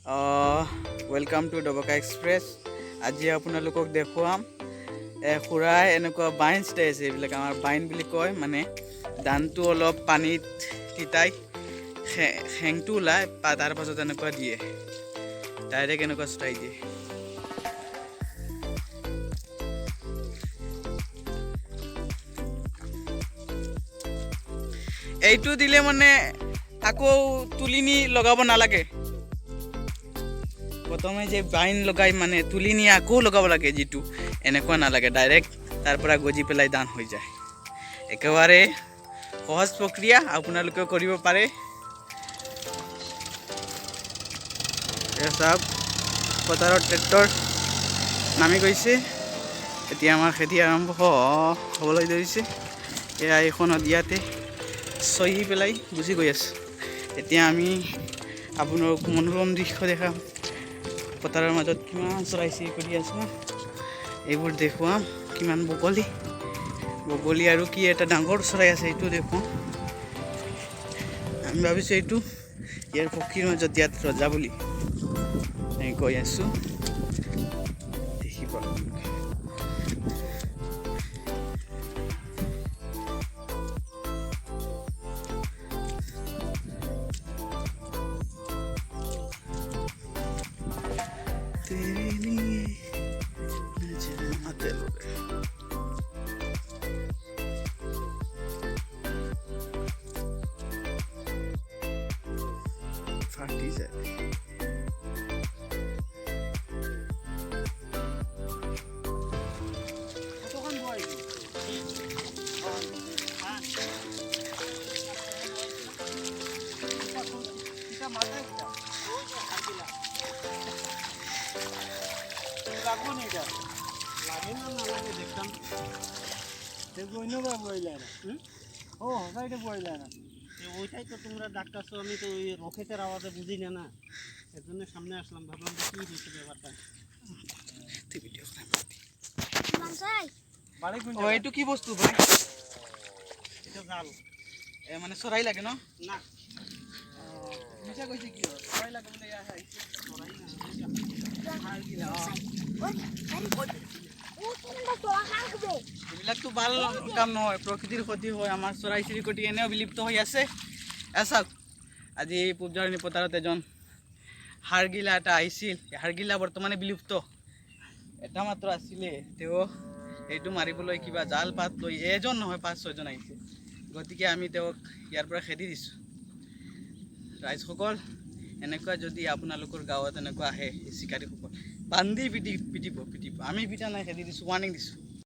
Welcome to Dabka express. आज आपलोक देखुआम खुराय एनेकुवा बाइन stay आछे एबिलाक आमार बाइन बुली कय माने दानटो अलप पानीत तिताई खेंगटो ओलाय तार पाছত एनेकुवा दिए डाइरेक्ट एनेकुवा स्टाई दिए। এইটো দিলে মানে আকৌ তুলিনি লগাব নালাগে। प्रथमे जे बाइन लगाई माने तुलिनी आको लगाब लगे जी एनेकुवा नालागे डायरेक्ट तार पर गजी पेलाई दान हो जाए। एकेबारे सहज प्रक्रिया आपनालोके करिब पारे। सब पथार ट्रेक्टर नामी गई एतिया आमार खेति आरम्भ हबलै धरिছে। एया एखन दियाते सही पेलाई गुसि गई आछे। एतिया आमी आपनालोक मनोरम दृश्य देखाम। पथार मजत किमान चराई चिरिकटी आछे ना एबुर देखुआम किमान बगली बगली आरु कि एटा डांगर चराई आछे एटु देखुआम। आमी भाबिছো एटु यार पक्षीर मजत दियात रजा बुली कय आछो। देखि पाब तेरे लिए नजर आते लोग फाटी जाए। ওইটাই তো তোমরা ডাক্তারছো, আমি তো ওই রকেটের আওয়াজে বুঝি না, এর জন্য সামনে আসলাম, ভাবলাম যে কি হয়েছে ব্যাপারটা। ও এটু কি বস্তু ভাই? এটা জাল মানে চৰাই লাগে ন? না, মিছা কৈছে কি হয়? চৰাই লাগে বলে ইয়া আইছে চড়াই না, হাৰ গিলা এইবিলাকতো ভাল কাম নহয়, প্ৰকৃতিৰ ক্ষতি হয়। আমাৰ চৰাই চিৰিকটি এনেও বিলুপ্ত হৈ আছে। চাওক আজি পূবজাৰণী পথাৰত এজন হাড়গিলা এটা আহিছিল। হাড়গিলা বৰ্তমানে বিলুপ্ত। এটা মাত্ৰ আছিলে, তেওঁ এইটো মাৰিবলৈ কিবা জাল পাত লৈ এজন নহয় ৫-৬জন আহিছে। গতিকে আমি তেওঁক ইয়াৰ পৰা খেদি দিছোঁ। ৰাইজসকল এনেকুৱা যদি আপোনালোকৰ গাঁৱত এনেকুৱা আহে চিকাৰীসকল বান্ধি পিটিব। আমি পিটা নাই, খেদি দিছোঁ, ৱাৰ্ণিং দিছোঁ।